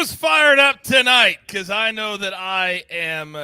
Who's fired up tonight? Because I know that I am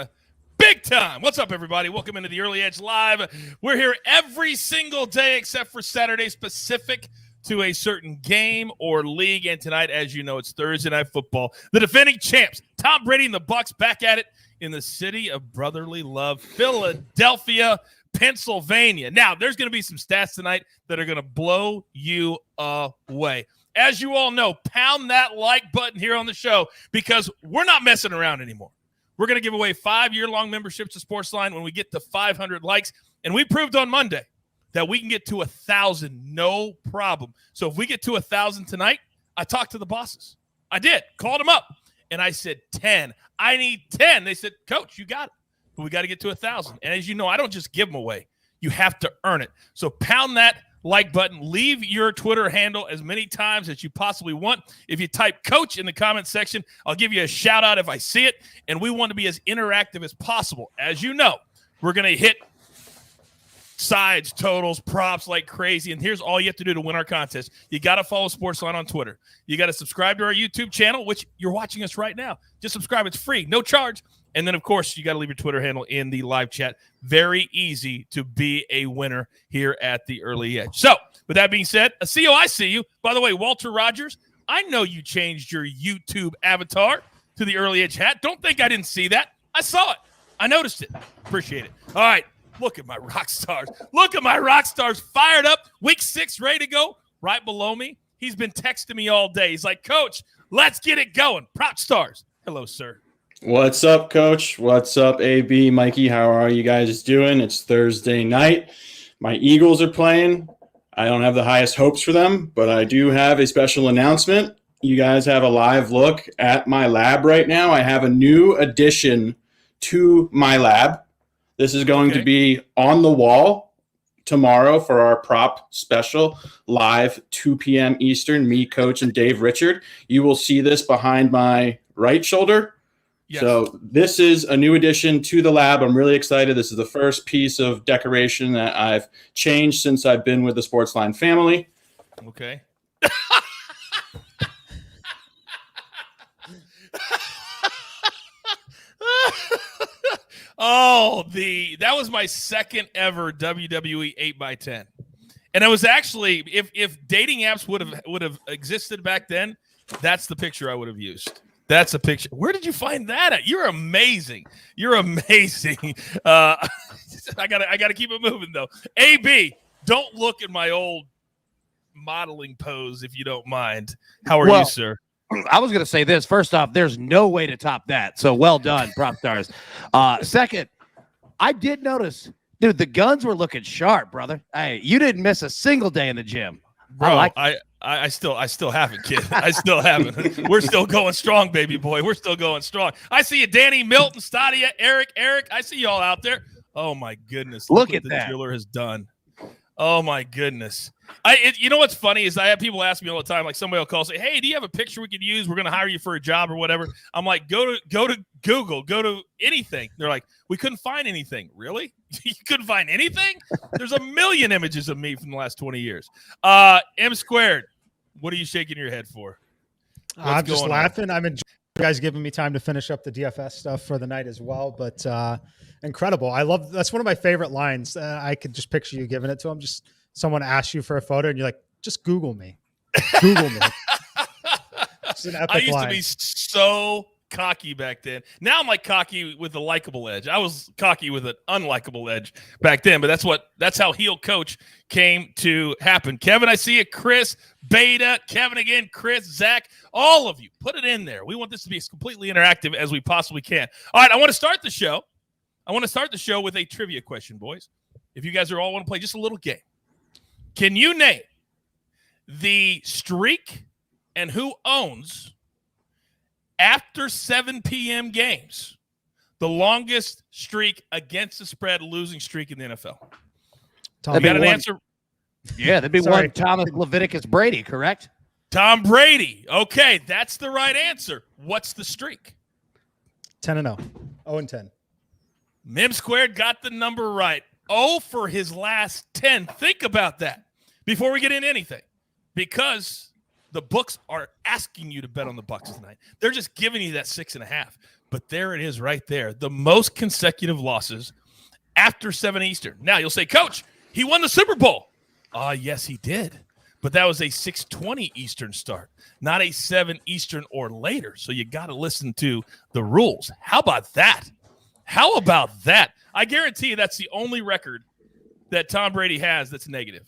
big time. What's up, everybody? Welcome into the Early Edge Live. We're here every single day except for Saturday, specific to a certain game or league. And tonight, as you know, it's Thursday Night Football. The defending champs, Tom Brady and the Bucs, back at it in the city of brotherly love, Philadelphia, Pennsylvania. Now, there's going to be some stats tonight that are going to blow you away. As you all know, pound that like button here on the show because we're not messing around anymore. We're going to give away 5-year-long memberships to SportsLine when we get to 500 likes. And we proved on Monday that we can get to 1,000, no problem. So if we get to 1,000 tonight, I talked to the bosses. I did. Called them up. And I said, 10. I need 10. They said, Coach, you got it. But we got to get to 1,000. And as you know, I don't just give them away. You have to earn it. So pound that like button. Leave your Twitter handle as many times as you possibly want. If you type Coach in the comment section, I'll give you a shout out if I see it. And we want to be as interactive as possible. As you know, we're going to hit sides, totals, props like crazy. And here's all you have to do to win our contest. You got to follow SportsLine on Twitter. You got to subscribe to our YouTube channel, which you're watching us right now. Just subscribe. It's free, no charge. And then, of course, you got to leave your Twitter handle in the live chat. Very easy to be a winner here at the Early Edge. So, with that being said, CEO, I see you. By the way, Walter Rogers, I know you changed your YouTube avatar to the Early Edge hat. Don't think I didn't see that. I saw it. I noticed it. Appreciate it. All right. Look at my rock stars. Look at my rock stars fired up. Week 6 ready to go. Right below me. He's been texting me all day. He's like, Coach, let's get it going. Prop stars. Hello, sir. What's up, Coach? What's up, AB, Mikey? How are you guys doing? It's Thursday night. My Eagles are playing. I don't have the highest hopes for them, but I do have a special announcement. You guys have a live look at my lab right now. I have a new addition to my lab. This is going to be on the wall tomorrow for our prop special, live 2 p.m. Eastern, me, Coach, and Dave Richard. You will see this behind my right shoulder. Yes. So this is a new addition to the lab. I'm really excited. This is the first piece of decoration that I've changed since I've been with the SportsLine family. Okay. That was my second ever WWE 8x10. And it was actually, if dating apps would have existed back then, that's the picture I would have used. That's a picture. Where did you find that at? You're amazing. You're amazing. I gotta keep it moving though. AB, don't look at my old modeling pose if you don't mind. How are you, sir? I was gonna say this. First off, there's no way to top that. So well done, prop stars. Second, I did notice, dude, the guns were looking sharp, brother. Hey, you didn't miss a single day in the gym. Bro, I still haven't, kid. I still haven't. We're still going strong, baby boy. We're still going strong. I see you, Danny, Milton, Stadia, Eric. I see you all out there. Oh my goodness! Look at what that. The driller has done. Oh my goodness! You know what's funny is I have people ask me all the time. Like somebody will call, say, "Hey, do you have a picture we could use? We're going to hire you for a job or whatever." I'm like, go to Google, go to anything. They're like, we couldn't find anything. Really? You couldn't find anything? There's a million images of me from the last 20 years. M squared. What are you shaking your head for? I'm just laughing. I'm enjoying you guys giving me time to finish up the DFS stuff for the night as well. But incredible. That's one of my favorite lines. I could just picture you giving it to them. Just someone asks you for a photo and you're like, just Google me. Google me. It's an epic I used line. to be so cocky back then. Now I'm like cocky with a likable edge. I was cocky with an unlikable edge back then, but that's how heel coach came to happen. Kevin, I see you. Chris, Beta, Kevin again, Chris, Zach, all of you. Put it in there. We want this to be as completely interactive as we possibly can. All right, I want to start the show. With a trivia question, boys. If you guys are all want to play just a little game. Can you name the streak and who owns after 7 p.m. games, the longest streak against the spread losing streak in the NFL? You got an answer? Yeah, that'd be one Thomas Leviticus Brady, correct? Tom Brady. Okay, that's the right answer. What's the streak? 10-0. 0-10. Mim squared got the number right. 0 for his last 10. Think about that before we get into anything. Because The books are asking you to bet on the Bucs tonight. They're just giving you that 6.5. But there it is right there. The most consecutive losses after 7 Eastern. Now you'll say, Coach, he won the Super Bowl. Yes, he did. But that was a 6:20 Eastern start, not a 7 Eastern or later. So you got to listen to the rules. How about that? How about that? I guarantee you that's the only record that Tom Brady has that's negative.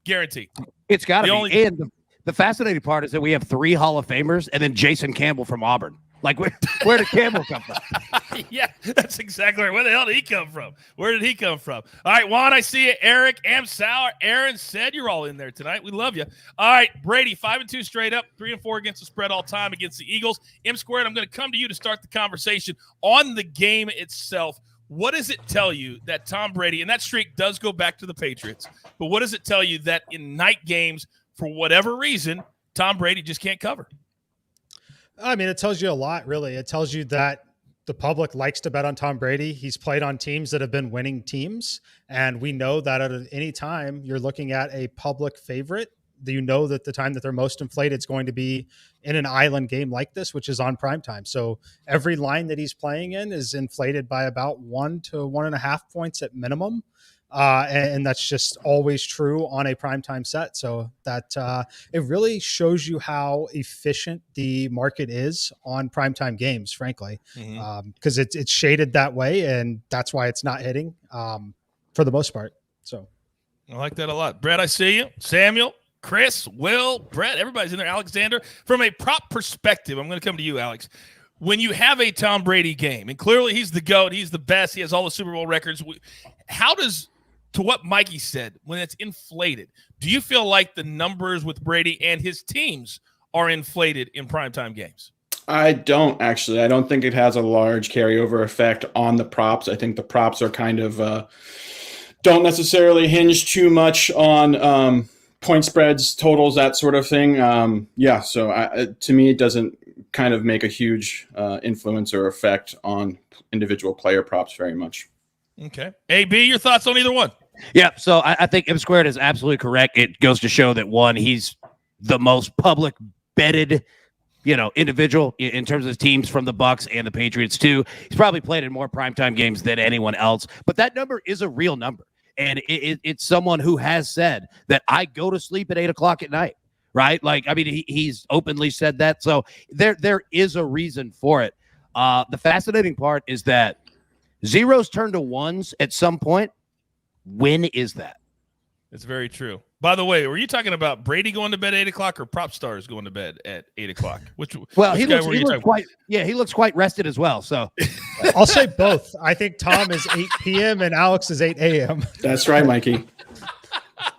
Guaranteed. It's got to be. And the fascinating part is that we have 3 Hall of Famers and then Jason Campbell from Auburn. Like, where did Campbell come from? Yeah, that's exactly right. Where the hell did he come from? Where did he come from? All right, Juan, I see you. Eric, Amsauer, Aaron said you're all in there tonight. We love you. All right, Brady, 5-2 straight up, 3-4 against the spread all time against the Eagles. M Squared, I'm going to come to you to start the conversation on the game itself. What does it tell you that Tom Brady, and that streak does go back to the Patriots, but what does it tell you that in night games, for whatever reason, Tom Brady just can't cover? I mean, it tells you a lot, really. It tells you that the public likes to bet on Tom Brady. He's played on teams that have been winning teams. And we know that at any time you're looking at a public favorite, you know that the time that they're most inflated is going to be in an island game like this, which is on primetime. So every line that he's playing in is inflated by about 1 to 1.5 points at minimum. And that's just always true on a primetime set. So that it really shows you how efficient the market is on primetime games, frankly, because it's shaded that way. And that's why it's not hitting for the most part. So I like that a lot. Brett, I see you. Samuel, Chris, Will, Brett, everybody's in there. Alexander, from a prop perspective, I'm going to come to you, Alex. When you have a Tom Brady game, and clearly he's the GOAT, he's the best, he has all the Super Bowl records, how does, to what Mikey said, when it's inflated, do you feel like the numbers with Brady and his teams are inflated in primetime games? I don't, actually. I don't think it has a large carryover effect on the props. I think the props are kind of don't necessarily hinge too much on point spreads, totals, that sort of thing. So to me, it doesn't kind of make a huge influence or effect on individual player props very much. Okay. AB, your thoughts on either one? Yeah, so I think M Squared is absolutely correct. It goes to show that, one, he's the most public betted, individual in terms of his teams from the Bucs and the Patriots too. He's probably played in more primetime games than anyone else, but that number is a real number. And it's someone who has said that I go to sleep at 8:00 at night, right? Like, I mean, he's openly said that. So there is a reason for it. The fascinating part is that zeros turn to ones at some point. When is that? It's very true. By the way, were you talking about Brady going to bed at 8:00 or prop stars going to bed at 8:00? He looks quite rested as well. So I'll say both. I think Tom is 8 p.m. and Alex is 8 a.m. That's right, Mikey.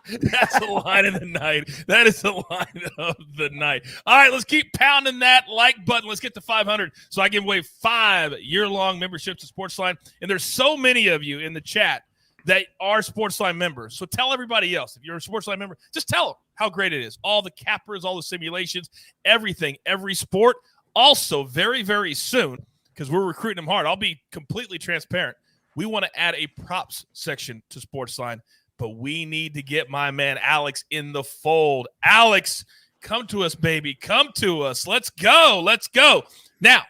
That's the line of the night. That is the line of the night. All right, let's keep pounding that like button. Let's get to 500 so I give away 5-year-long memberships to SportsLine. And there's so many of you in the chat that are SportsLine members. So tell everybody else. If you're a SportsLine member, just tell them how great it is. All the cappers, all the simulations, everything, every sport. Also, very, very soon, because we're recruiting them hard, I'll be completely transparent. We want to add a props section to SportsLine, but we need to get my man Alex in the fold. Alex, come to us, baby. Come to us. Let's go. Let's go. Now,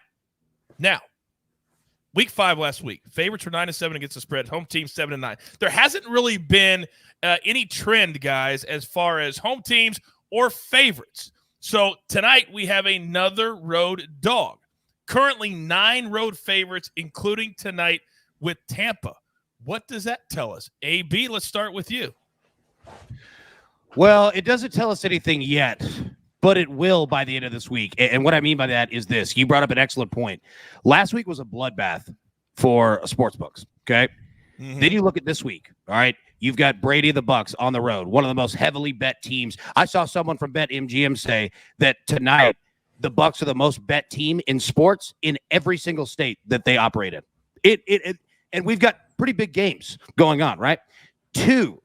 Week 5 last week. Favorites were 9-7 against the spread. Home team 7-9. There hasn't really been any trend, guys, as far as home teams or favorites. So tonight we have another road dog. Currently 9 road favorites, including tonight with Tampa. What does that tell us? AB, let's start with you. Well, it doesn't tell us anything yet, but it will by the end of this week. And what I mean by that is this. You brought up an excellent point. Last week was a bloodbath for sportsbooks, okay? Mm-hmm. Then you look at this week, all right? You've got Brady the Bucs on the road, one of the most heavily bet teams. I saw someone from BetMGM say that tonight the Bucs are the most bet team in sports in every single state that they operate in. And we've got pretty big games going on, right? 2,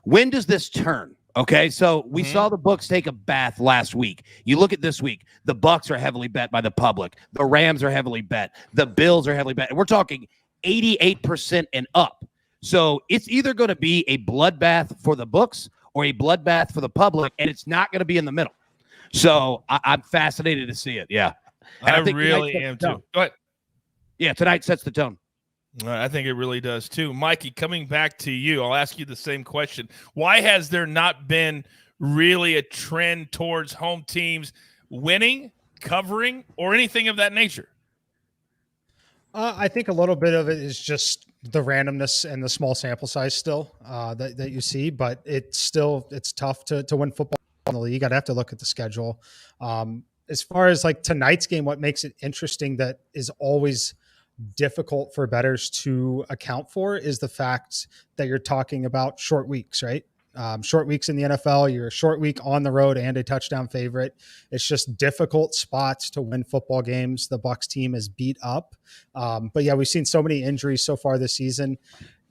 when does this turn? Okay, so we saw the books take a bath last week. You look at this week, the Bucs are heavily bet by the public. The Rams are heavily bet. The Bills are heavily bet. And we're talking 88% and up. So it's either going to be a bloodbath for the books or a bloodbath for the public, and it's not going to be in the middle. So I'm fascinated to see it. Yeah. And I think really am too. Go ahead. Yeah, tonight sets the tone. I think it really does too. Mikey, coming back to you, I'll ask you the same question. Why has there not been really a trend towards home teams winning, covering, or anything of that nature? I think a little bit of it is just the randomness and the small sample size still that you see, but it's tough to win football in the league. I'd have to look at the schedule. As far as like tonight's game, what makes it interesting that is always difficult for bettors to account for is the fact that you're talking about short weeks, right? Short weeks in the NFL, you're a short week on the road and a touchdown favorite. It's just difficult spots to win football games. The Bucs team is beat up. But yeah, we've seen so many injuries so far this season.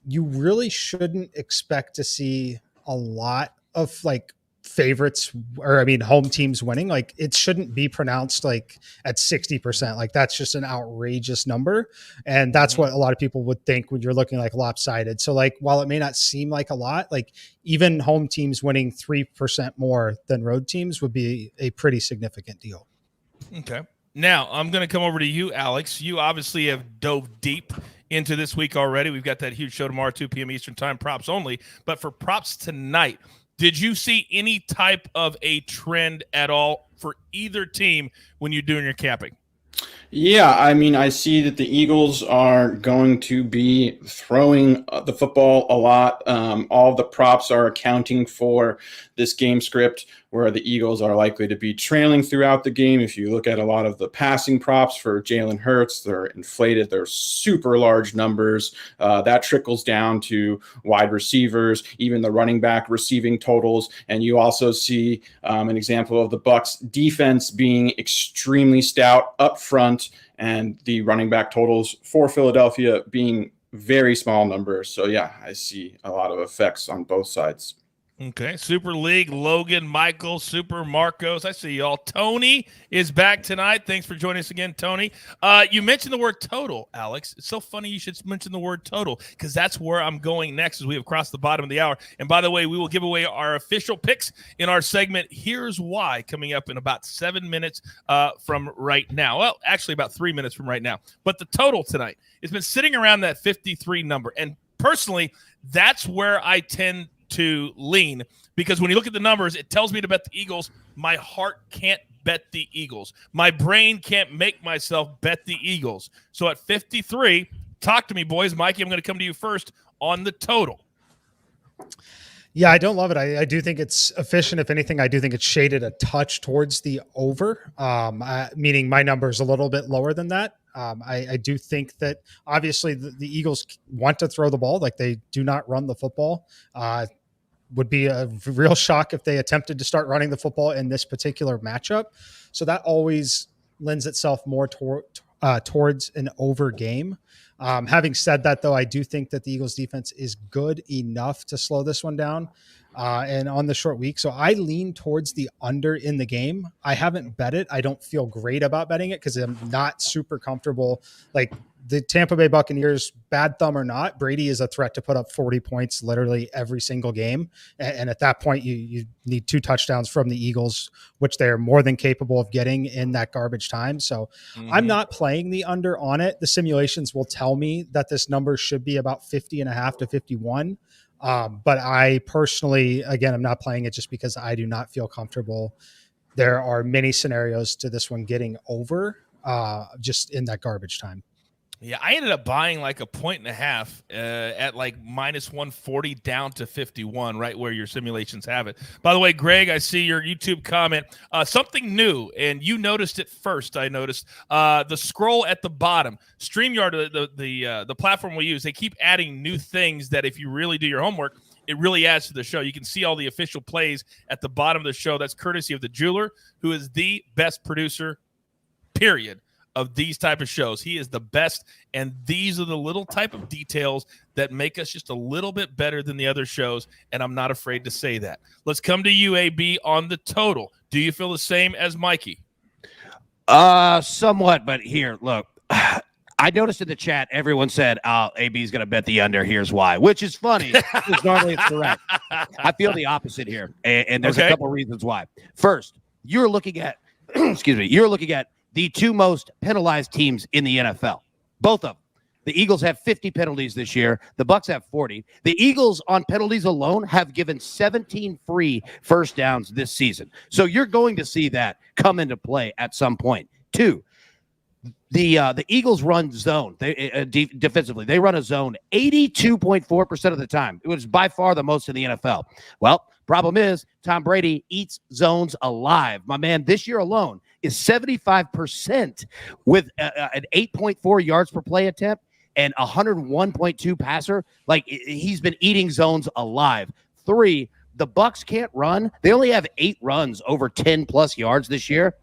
You really shouldn't expect to see a lot of like favorites home teams winning. Like it shouldn't be pronounced like at 60%. Like that's just an outrageous number. And that's what a lot of people would think when you're looking like lopsided. So like, while it may not seem like a lot, like even home teams winning 3% more than road teams would be a pretty significant deal. Okay. Now I'm going to come over to you, Alex. You obviously have dove deep into this week already. We've got that huge show tomorrow, 2 p.m. Eastern time, props only. But for props tonight, did you see any type of a trend at all for either team when you're doing your capping? Yeah, I mean, I see that the Eagles are going to be throwing the football a lot. All the props are accounting for this game script where the Eagles are likely to be trailing throughout the game. If you look at a lot of the passing props for Jalen Hurts, they're inflated. They're super large numbers. That trickles down to wide receivers, even the running back receiving totals. And you also see an example of the Bucs defense being extremely stout up front, and the running back totals for Philadelphia being very small numbers. So yeah, I see a lot of effects on both sides. Okay, Super League, Logan, Michael, Super Marcos. I see y'all. Tony is back tonight. Thanks for joining us again, Tony. You mentioned the word total, Alex. It's so funny you should mention the word total because that's where I'm going next as we have crossed the bottom of the hour. And by the way, we will give away our official picks in our segment Here's Why coming up in about 7 minutes from right now. Well, actually about 3 minutes from right now. But the total tonight has been sitting around that 53 number. And personally, that's where I tend to lean, because when you look at the numbers, it tells me to bet the Eagles. My heart can't bet the Eagles. My brain can't make myself bet the Eagles. So at 53, talk to me, boys. Mikey, I'm going to come to you first on the total. Yeah, I don't love it. I do think it's efficient. If anything, I do think it's shaded a touch towards the over, meaning my number is a little bit lower than that. I do think that obviously the Eagles want to throw the ball. Like they do not run the football. Would be a real shock if they attempted to start running the football in this particular matchup. So that always lends itself more towards an over game. Having said that, though, I do think that the Eagles defense is good enough to slow this one down and on the short week. So I lean towards the under in the game. I haven't bet it. I don't feel great about betting it because I'm not super comfortable. Like the Tampa Bay Buccaneers, bad thumb or not, Brady is a threat to put up 40 points literally every single game. And at that point, you need 2 touchdowns from the Eagles, which they are more than capable of getting in that garbage time. So I'm not playing the under on it. The simulations will tell me that this number should be about 50.5 to 51. But I personally, again, I'm not playing it just because I do not feel comfortable. There are many scenarios to this one getting over just in that garbage time. Yeah, I ended up buying like 1.5 at like minus 140 down to 51, right where your simulations have it. By the way, Greg, I see your YouTube comment. Something new, and you noticed it first. I noticed the scroll at the bottom. StreamYard, the platform we use, they keep adding new things that if you really do your homework, it really adds to the show. You can see all the official plays at the bottom of the show. That's courtesy of the Jeweler, who is the best producer, period, of these type of shows. He is the best, and these are the little type of details that make us just a little bit better than the other shows, and I'm not afraid to say that. Let's come to you, AB, on the total. Do you feel the same as Mikey? Somewhat, but here, look. I noticed in the chat, everyone said, AB's going to bet the under. Here's why, which is funny because normally it's correct. I feel the opposite here, and there's a couple reasons why. First, you're looking at, you're looking at the two most penalized teams in the NFL, both of them. The Eagles have 50 penalties this year. The Bucs have 40. The Eagles on penalties alone have given 17 free first downs this season. So you're going to see that come into play at some point. Two, the Eagles run zone defensively. They run a zone 82.4% of the time. It was by far the most in the NFL. Well, problem is Tom Brady eats zones alive. My man, this year alone is 75% with an 8.4 yards per play attempt and 101.2 passer. Like, he's been eating zones alive. Three, the Bucs can't run. They only have 8 runs over 10 plus yards this year.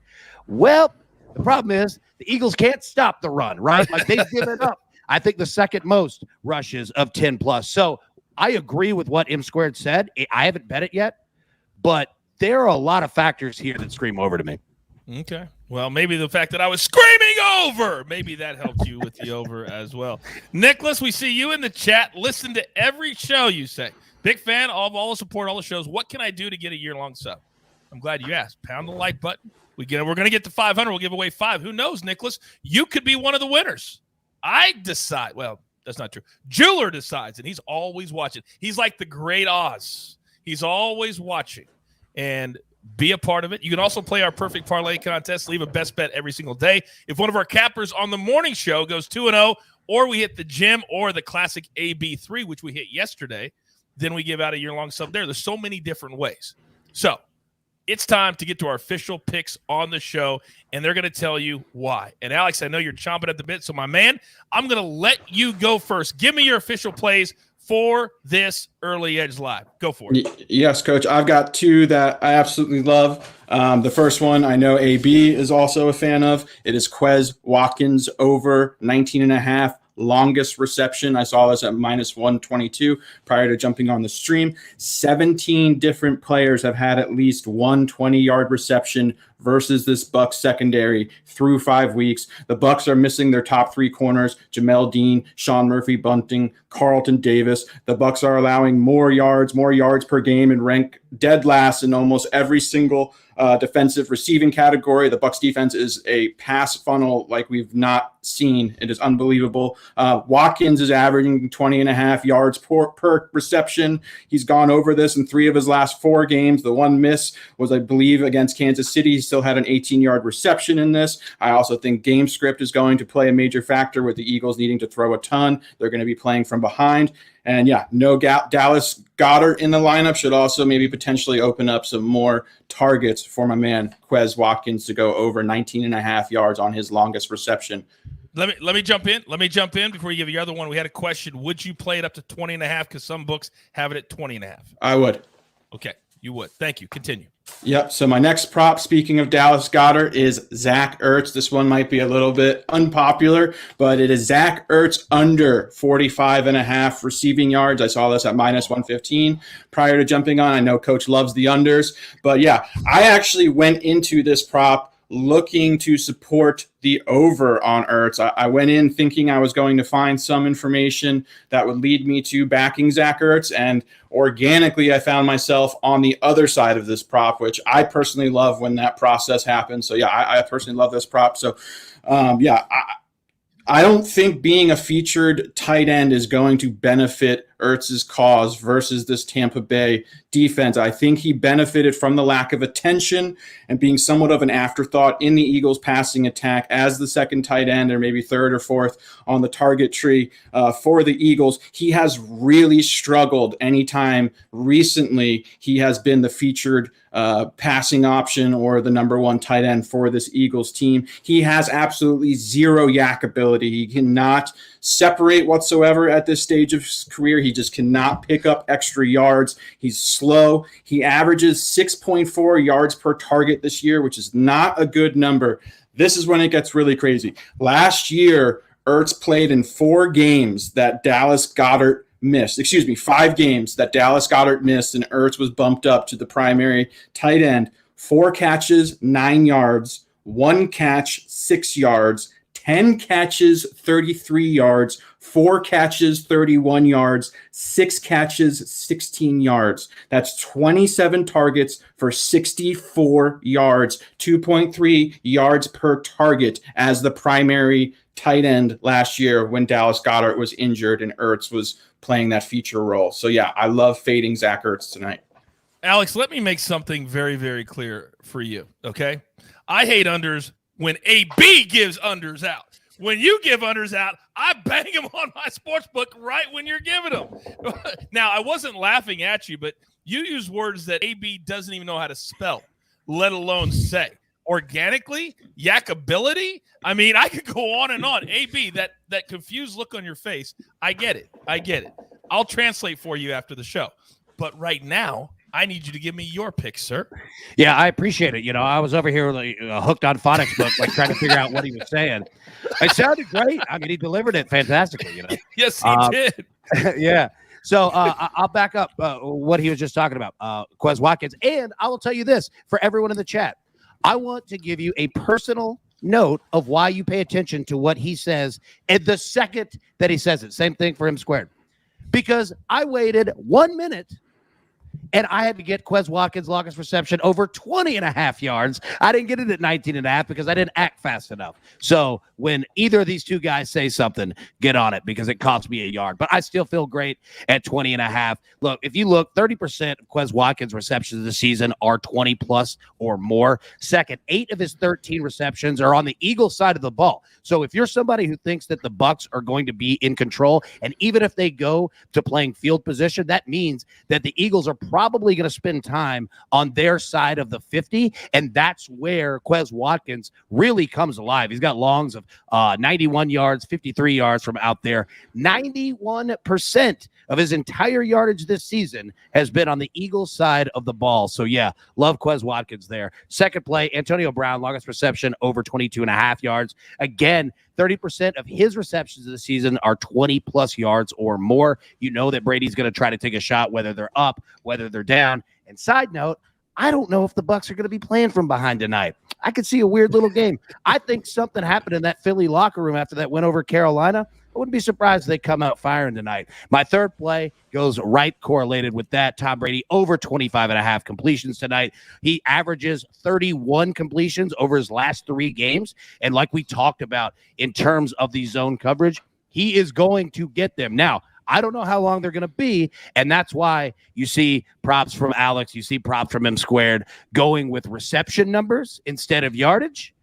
Well, the problem is the Eagles can't stop the run, right? Like, they've given up, I think, the second most rushes of 10 plus. So I agree with what M Squared said. I haven't bet it yet, but there are a lot of factors here that scream over to me. Okay. Well, maybe the fact that I was screaming over, maybe that helped you with the over as well. Nicholas, we see you in the chat. Listen to every show, you say. Big fan of all the support, all the shows. What can I do to get a year-long sub? I'm glad you asked. Pound the like button. We're going to get to 500. We'll give away 5. Who knows, Nicholas? You could be one of the winners. I decide. Well, that's not true. Jeweler decides, and he's always watching. He's like the great Oz. He's always watching. And be a part of it. You can also play our perfect parlay contest. Leave a best bet every single day. If one of our cappers on the morning show goes 2-0, or we hit the gym or the classic AB3, which we hit yesterday, then we give out a year-long sub there. There's so many different ways. So it's time to get to our official picks on the show, and they're going to tell you why. And Alex, I know you're chomping at the bit, so my man, I'm going to let you go first. Give me your official plays for this Early Edge Live. Go for it. Yes, Coach. I've got 2 that I absolutely love. The first one I know AB is also a fan of. It is Quez Watkins over 19.5. Longest reception. I saw this at -122 prior to jumping on the stream. 17 different players have had at least one 20-yard reception versus this Bucs secondary through 5 weeks. The Bucs are missing their top 3 corners, Jamel Dean, Sean Murphy-Bunting, Carlton Davis. The Bucs are allowing more yards per game, and rank dead last in almost every single defensive receiving category. The Bucs defense is a pass funnel like we've not seen. It is unbelievable. Watkins is averaging 20.5 yards per reception. He's gone over this in 3 of his last 4 games. The one miss was, I believe, against Kansas City. He still had an 18-yard reception in this. I also think game script is going to play a major factor with the Eagles needing to throw a ton. They're going to be playing from behind. And yeah, no Dallas Goedert in the lineup should also maybe potentially open up some more targets for my man Quez Watkins to go over 19.5 yards on his longest reception. Let me jump in. Let me jump in before you give the other one. We had a question. Would you play it up to 20.5? Because some books have it at 20.5. I would. Okay, you would. Thank you. Continue. Yep. So my next prop, speaking of Dallas Goedert, is Zach Ertz. This one might be a little bit unpopular, but it is Zach Ertz under 45.5 receiving yards. I saw this at -115 prior to jumping on. I know Coach loves the unders, but yeah, I actually went into this prop looking to support the over on Ertz. I went in thinking I was going to find some information that would lead me to backing Zach Ertz, and organically I found myself on the other side of this prop, which I personally love when that process happens. So yeah, I personally love this prop. So I don't think being a featured tight end is going to benefit Ertz's cause versus this Tampa Bay defense. I think he benefited from the lack of attention and being somewhat of an afterthought in the Eagles passing attack as the second tight end, or maybe third or fourth on the target tree for the Eagles. He has really struggled anytime recently he has been the featured passing option or the number 1 tight end for this Eagles team. He has absolutely zero yak ability. He cannot separate whatsoever at this stage of his career. He just cannot pick up extra yards. He's slow. He averages 6.4 yards per target this year, which is not a good number. This is when it gets really crazy. Last year, Ertz played in 4 games that Dallas Goedert missed. 5 games that Dallas Goedert missed, and Ertz was bumped up to the primary tight end. 4 catches, 9 yards, 1 catch, 6 yards, 10 catches, 33 yards, 4 catches, 31 yards, 6 catches, 16 yards. That's 27 targets for 64 yards, 2.3 yards per target as the primary tight end last year when Dallas Goedert was injured and Ertz was playing that feature role. So, yeah, I love fading Zach Ertz tonight. Alex, let me make something very, very clear for you, okay? I hate unders when AB gives unders out. When you give unders out, I bang them on my sports book right when you're giving them. Now, I wasn't laughing at you, but you use words that AB doesn't even know how to spell, let alone say. Organically, yakability. I mean, I could go on and on. AB, that confused look on your face, I get it. I'll translate for you after the show. But right now, I need you to give me your pick, sir. Yeah, I appreciate it. I was over here like, hooked on phonics book, like trying to figure out what he was saying. It sounded great. I mean, he delivered it fantastically. Yes, he did. Yeah. So I'll back up what he was just talking about, Quez Watkins. And I will tell you this for everyone in the chat. I want to give you a personal note of why you pay attention to what he says at the second that he says it. Same thing for him squared. Because I waited 1 minute and I had to get Quez Watkins' longest reception over 20.5 yards. I didn't get it at 19.5 because I didn't act fast enough. So when either of these two guys say something, get on it because it cost me a yard. But I still feel great at 20.5. Look, if you look, 30% of Quez Watkins' receptions this season are 20-plus or more. Second, 8 of his 13 receptions are on the Eagles side of the ball. So if you're somebody who thinks that the Bucs are going to be in control, and even if they go to playing field position, that means that the Eagles are probably going to spend time on their side of the 50, and that's where Quez Watkins really comes alive. He's got longs of 91 yards, 53 yards from out there. 91% of his entire yardage this season has been on the Eagles side of the ball. So, yeah, love Quez Watkins there. Second play, Antonio Brown, longest reception, over 22.5 yards. Again, 30% of his receptions of the season are 20-plus yards or more. You know that Brady's going to try to take a shot, whether they're up, whether they're down. And side note, I don't know if the Bucs are going to be playing from behind tonight. I could see a weird little game. I think something happened in that Philly locker room after that win over Carolina. I wouldn't be surprised if they come out firing tonight. My third play goes right correlated with that. Tom Brady over 25.5 completions tonight. He averages 31 completions over his last 3 games. And like we talked about in terms of the zone coverage, he is going to get them. Now, I don't know how long they're going to be, and that's why you see props from Alex, you see props from M Squared going with reception numbers instead of yardage.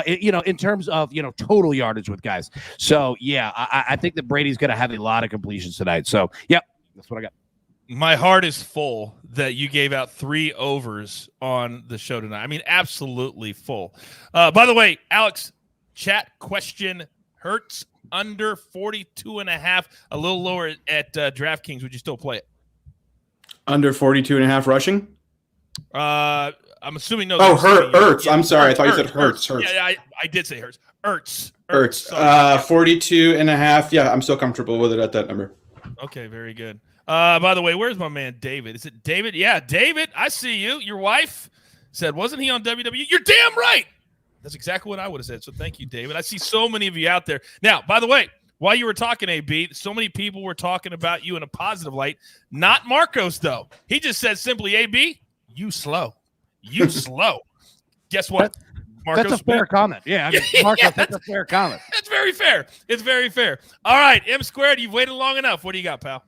In terms of, total yardage with guys. So, yeah, I think that Brady's going to have a lot of completions tonight. So, yep, that's what I got. My heart is full that you gave out 3 overs on the show tonight. I mean, absolutely full. By the way, Alex, chat question, Hurts under 42.5, a little lower at DraftKings. Would you still play it? Under 42.5 rushing? I'm assuming no. Oh, Hurts. I'm sorry. I thought you said Hurts. Yeah, I did say Hurts. Ertz. 42.5. Yeah, I'm still comfortable with it at that number. Okay, very good. By the way, where's my man David? Is it David? Yeah, David, I see you. Your wife said, wasn't he on WWE? You're damn right. That's exactly what I would have said. So thank you, David. I see so many of you out there. Now, by the way, while you were talking, AB, so many people were talking about you in a positive light. Not Marcos, though. He just said simply, AB, you slow. You slow. Guess what? Marcos, that's a fair comment. Yeah, Marcos, that's a fair comment. It's very fair. It's very fair. All right, M Squared, you've waited long enough. What do you got, pal?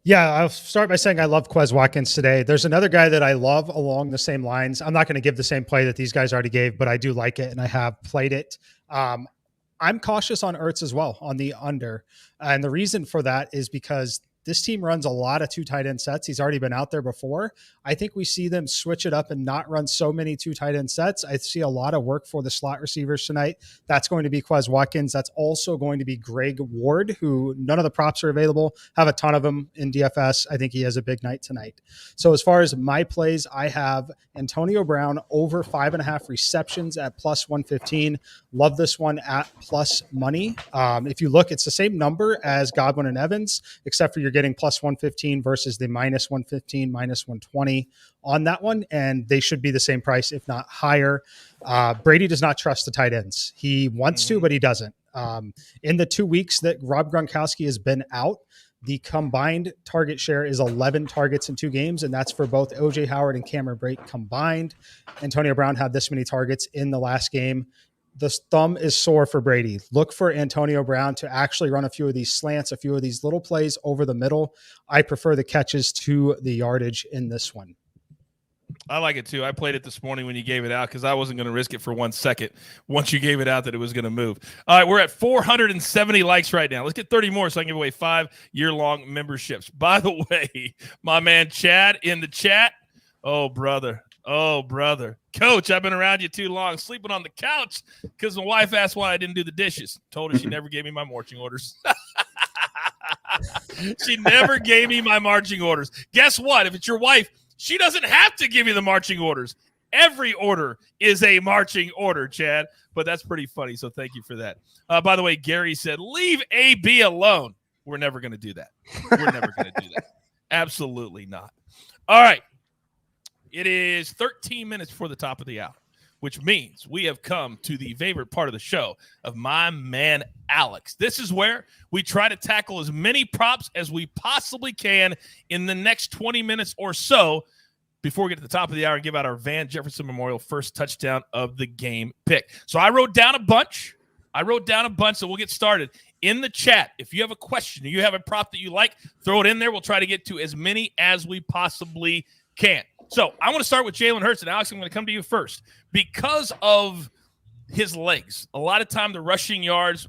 Yeah, I'll start by saying I love Quez Watkins today. There's another guy that I love along the same lines. I'm not going to give the same play that these guys already gave, but I do like it, and I have played it. I'm cautious on Ertz as well, on the under. And the reason for that is because this team runs a lot of 2 tight end sets. He's already been out there before. I think we see them switch it up and not run so many 2 tight end sets. I see a lot of work for the slot receivers tonight. That's going to be Quez Watkins. That's also going to be Greg Ward, who none of the props are available. Have a ton of them in DFS. I think he has a big night tonight. So as far as my plays, I have Antonio Brown over 5.5 receptions at plus 115. Love this one at plus money. If you look, it's the same number as Godwin and Evans, except for you're getting plus 115 versus the minus 115, minus 120 on that one. And they should be the same price, if not higher. Brady does not trust the tight ends. He wants to, but he doesn't. In the 2 weeks that Rob Gronkowski has been out, the combined target share is 11 targets in 2 games, and that's for both O.J. Howard and Cameron Brate combined. Antonio Brown had this many targets in the last game. The thumb is sore for Brady. Look for Antonio Brown to actually run a few of these slants, a few of these little plays over the middle. I prefer the catches to the yardage in this one. I like it too. I played it this morning when you gave it out because I wasn't going to risk it for 1 second once you gave it out that it was going to move. All right, we're at 470 likes right now. Let's get 30 more so I can give away 5-year-long memberships. By the way, my man Chad in the chat. Oh, brother. Oh, brother. Coach, I've been around you too long, sleeping on the couch because my wife asked why I didn't do the dishes. Told her she never gave me my marching orders. She never gave me my marching orders. Guess what? If it's your wife, she doesn't have to give you the marching orders. Every order is a marching order, Chad. But that's pretty funny, so thank you for that. By the way, Gary said, leave AB alone. We're never going to do that. We're never going to do that. Absolutely not. All right. It is 13 minutes before the top of the hour, which means we have come to the favorite part of the show of my man Alex. This is where we try to tackle as many props as we possibly can in the next 20 minutes or so before we get to the top of the hour and give out our Van Jefferson Memorial first touchdown of the game pick. So I wrote down a bunch, so we'll get started. In the chat, if you have a question or you have a prop that you like, throw it in there. We'll try to get to as many as we possibly can. So I want to start with Jalen Hurts, and Alex, I'm going to come to you first. Because of his legs, a lot of time the rushing yards,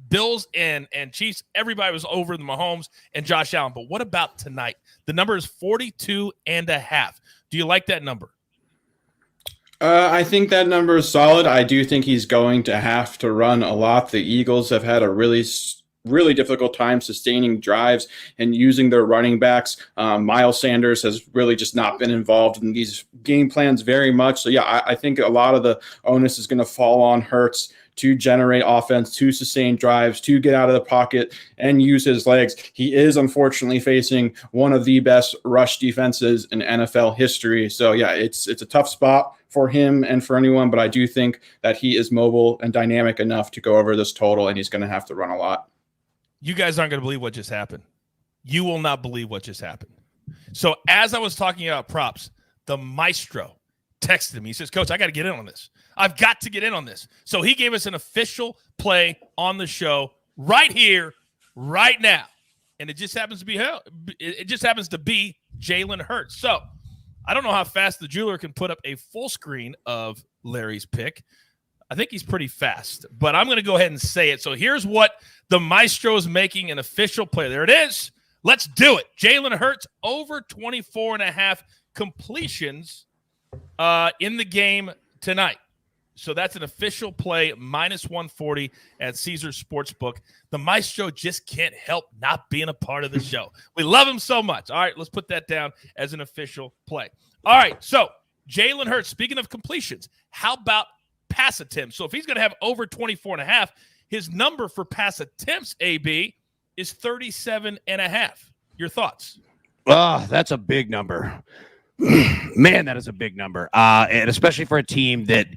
Bills and Chiefs, everybody was over the Mahomes and Josh Allen. But what about tonight? The number is 42.5. Do you like that number? I think that number is solid. I do think he's going to have to run a lot. The Eagles have had a really difficult time sustaining drives and using their running backs. Miles Sanders has really just not been involved in these game plans very much. So, yeah, I think a lot of the onus is going to fall on Hurts to generate offense, to sustain drives, to get out of the pocket and use his legs. He is unfortunately facing one of the best rush defenses in NFL history. So, yeah, it's a tough spot for him and for anyone, but I do think that he is mobile and dynamic enough to go over this total, and he's going to have to run a lot. You guys aren't going to believe what just happened. You will not believe what just happened. So as I was talking about props, the Maestro texted me. He says, Coach, I got to get in on this. I've got to get in on this. So he gave us an official play on the show right here, right now. And it just happens to be Jalen Hurts. So I don't know how fast the jeweler can put up a full screen of Larry's pick. I think he's pretty fast, but I'm going to go ahead and say it. So here's what the Maestro is making an official play. There it is. Let's do it. Jalen Hurts over 24.5 completions in the game tonight. So that's an official play, minus 140 at Caesars Sportsbook. The Maestro just can't help not being a part of the show. We love him so much. All right, let's put that down as an official play. All right, so Jalen Hurts, speaking of completions, how about pass attempts? So if he's going to have over 24.5, his number for pass attempts, AB, is 37.5. Your thoughts? Oh, that's a big number. Man, that is a big number. And especially for a team that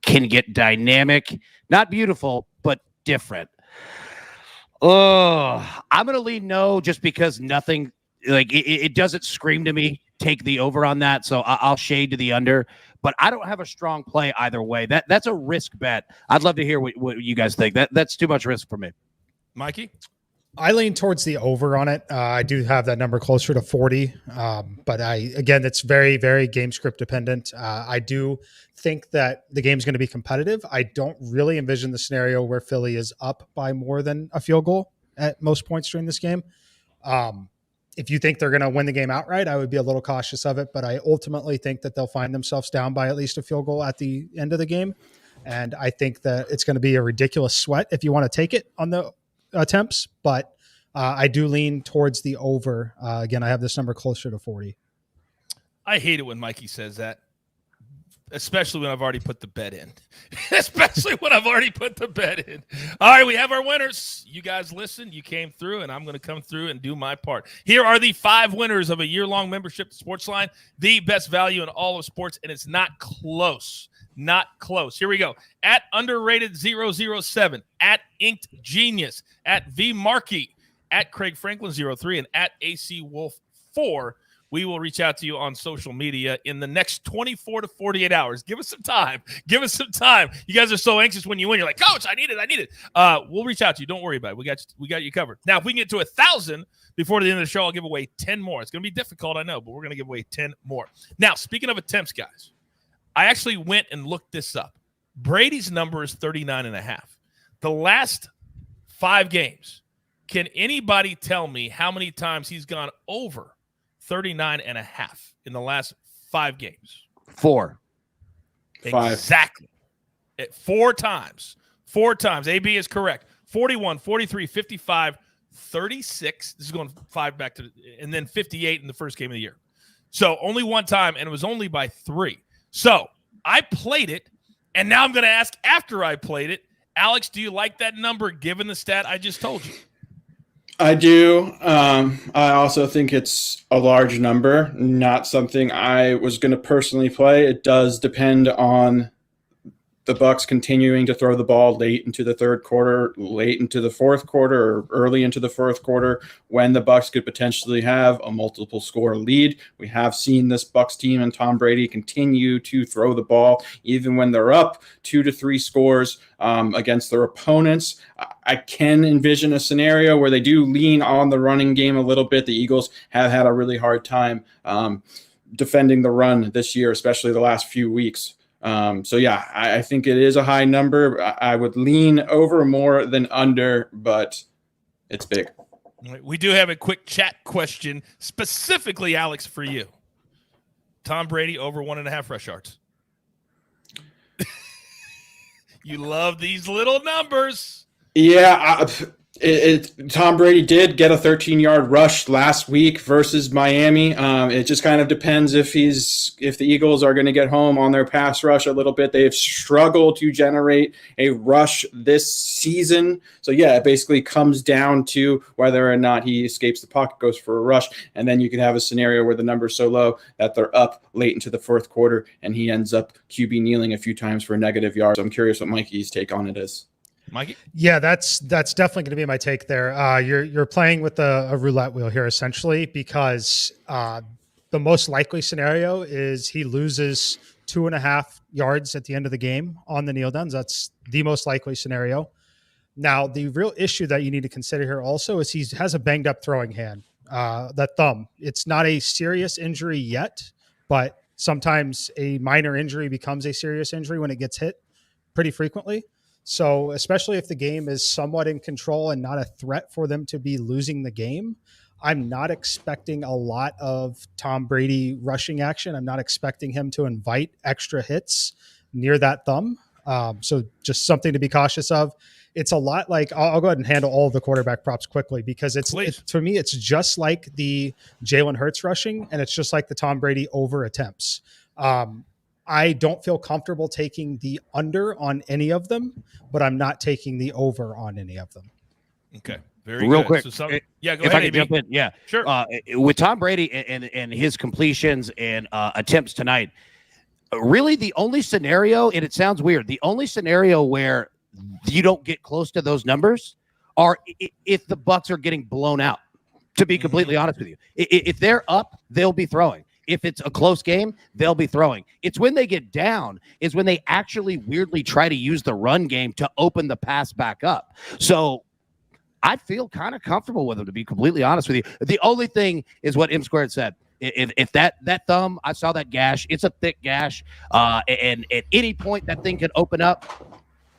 can get dynamic, not beautiful, but different. Oh, I'm going to lean no just because nothing, like it doesn't scream to me, take the over on that. So I'll shade to the under. But I don't have a strong play either way. That's a risk bet. I'd love to hear what you guys think. That's too much risk for me. Mikey? I lean towards the over on it. I do have that number closer to 40. But again, it's very, very game script dependent. I do think that the game's going to be competitive. I don't really envision the scenario where Philly is up by more than a field goal at most points during this game. If you think they're going to win the game outright, I would be a little cautious of it, but I ultimately think that they'll find themselves down by at least a field goal at the end of the game. And I think that it's going to be a ridiculous sweat if you want to take it on the attempts, but I do lean towards the over. Again, I have this number closer to 40. I hate it when Mikey says that, especially when I've already put the bet in. especially when I've already put the bet in. All right, we have our winners. You guys listened. You came through, and I'm going to come through and do my part. Here are the 5 winners of a year-long membership to SportsLine, the best value in all of sports, and it's not close. Not close. Here we go. At underrated007, at Inked Genius, at V Markey, at Craig Franklin 03, and at AC Wolf 4. We will reach out to you on social media in the next 24 to 48 hours. Give us some time. Give us some time. You guys are so anxious when you win. You're like, Coach, I need it. We'll reach out to you. Don't worry about it. We got you covered. Now, if we can get to 1,000 before the end of the show, I'll give away 10 more. It's going to be difficult, I know, but we're going to give away 10 more. Now, speaking of attempts, guys, I actually went and looked this up. Brady's number is 39.5. The last 5 games, can anybody tell me how many times he's gone over 39.5 in the last 5 games? 4. 5. Exactly. 4 times. 4 times. AB is correct. 41, 43, 55, 36. This is going 5 back to, and then 58 in the first game of the year. So only 1 time, and it was only by 3. So I played it, and now I'm going to ask after I played it, Alex, do you like that number given the stat I just told you? I do. I also think it's a large number, not something I was going to personally play. It does depend on the Bucs continuing to throw the ball late into the third quarter, late into the fourth quarter, or early into the fourth quarter, when the Bucs could potentially have a multiple score lead. We have seen this Bucs team and Tom Brady continue to throw the ball even when they're up 2 to 3 scores against their opponents. I can envision a scenario where they do lean on the running game a little bit. The Eagles have had a really hard time defending the run this year, especially the last few weeks. So yeah, I think it is a high number. I would lean over more than under, but it's big. We do have a quick chat question, specifically, Alex, for you. Tom Brady over 1.5 rush yards. You love these little numbers. Yeah, Tom Brady did get a 13-yard rush last week versus Miami. It just kind of depends if the Eagles are going to get home on their pass rush a little bit. They've struggled to generate a rush this season. So yeah, it basically comes down to whether or not he escapes the pocket, goes for a rush, and then you could have a scenario where the number's so low that they're up late into the fourth quarter and he ends up QB kneeling a few times for negative yards. I'm curious what Mikey's take on it is. Mikey? Yeah, that's definitely going to be my take there. You're playing with a roulette wheel here essentially, because the most likely scenario is he loses 2.5 yards at the end of the game on the kneel downs. That's the most likely scenario. Now, the real issue that you need to consider here also is he has a banged up throwing hand, that thumb. It's not a serious injury yet, but sometimes a minor injury becomes a serious injury when it gets hit pretty frequently. So especially if the game is somewhat in control and not a threat for them to be losing the game, I'm not expecting a lot of Tom Brady rushing action. I'm not expecting him to invite extra hits near that thumb. So just something to be cautious of. It's a lot like, I'll go ahead and handle all of the quarterback props quickly, because for me, it's just like the Jalen Hurts rushing, and it's just like the Tom Brady over attempts. I don't feel comfortable taking the under on any of them, but I'm not taking the over on any of them. Okay. Very Real good. quick. So go ahead, if I can jump in. Yeah. Sure. With Tom Brady and his completions and attempts tonight, really the only scenario, and it sounds weird, the only scenario where you don't get close to those numbers are if the Bucs are getting blown out, to be completely honest with you. If they're up, they'll be throwing. If it's a close game, they'll be throwing. It's when they get down is when they actually weirdly try to use the run game to open the pass back up. So I feel kind of comfortable with them, to be completely honest with you. The only thing is what M Squared said. If that thumb, I saw that gash, it's a thick gash. And at any point that thing can open up,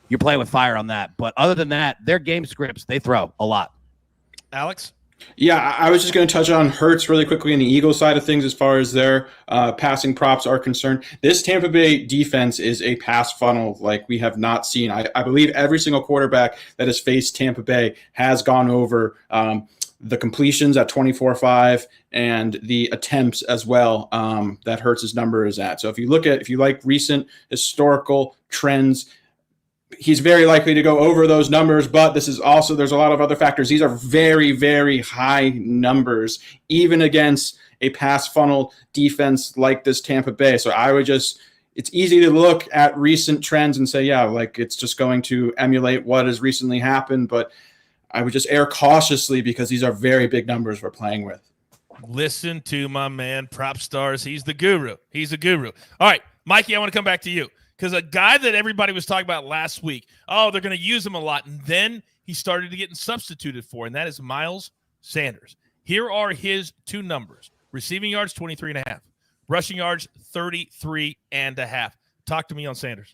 you're playing with fire on that. But other than that, their game scripts, they throw a lot. Alex? Yeah, I was just going to touch on Hurts really quickly on the Eagles side of things as far as their passing props are concerned. This Tampa Bay defense is a pass funnel like we have not seen. I believe every single quarterback that has faced Tampa Bay has gone over the completions at 24.5 and the attempts as well that Hurts' number is at. So if you like recent historical trends, he's very likely to go over those numbers, but this is also, there's a lot of other factors. These are very, very high numbers, even against a pass funnel defense like this Tampa Bay. So I would just, it's easy to look at recent trends and say, yeah, like it's just going to emulate what has recently happened. But I would just err cautiously because these are very big numbers we're playing with. Listen to my man, Prop Stars. He's the guru. He's a guru. All right, Mikey, I want to come back to you. Because a guy that everybody was talking about last week, oh, they're going to use him a lot. And then he started to get substituted for, and that is Miles Sanders. Here are his two numbers. Receiving yards, 23.5. Rushing yards, 33.5. Talk to me on Sanders.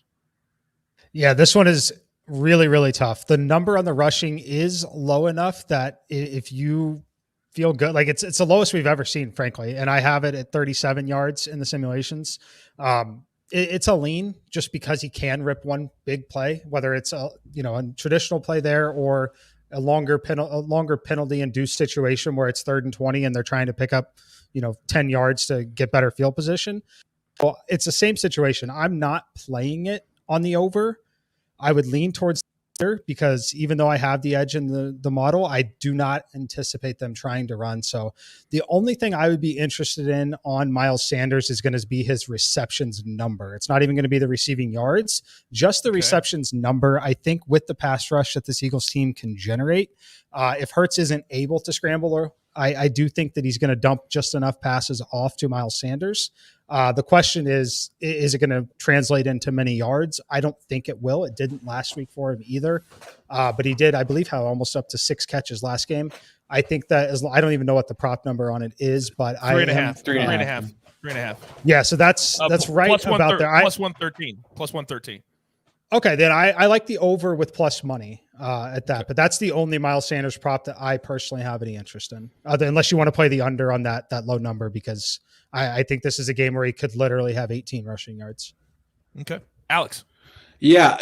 Yeah, this one is really, really tough. The number on the rushing is low enough that if you feel good, like it's the lowest we've ever seen, frankly. And I have it at 37 yards in the simulations. It's a lean just because he can rip one big play, whether it's a traditional play there or a longer penalty induced situation where it's 3rd and 20 and they're trying to pick up 10 yards to get better field position. Well, it's the same situation. I'm not playing it on the over. I would lean towards because even though I have the edge in the model, I do not anticipate them trying to run. So the only thing I would be interested in on Miles Sanders is going to be his receptions number. It's not even going to be the receiving yards, just the receptions number. I think with the pass rush that this Eagles team can generate, if Hurts isn't able to scramble, I do think that he's going to dump just enough passes off to Miles Sanders. The question is it going to translate into many yards? I don't think it will. It didn't last week for him either. But he did, I believe, have almost up to 6 catches last game. I think that I don't even know what the prop number on it is, but 3.5. Yeah. So that's right about there. Plus 113. Okay. Then I like the over with plus money at that, but that's the only Miles Sanders prop that I personally have any interest in, unless you want to play the under on that low number, because I think this is a game where he could literally have 18 rushing yards. Okay. Alex. Yeah,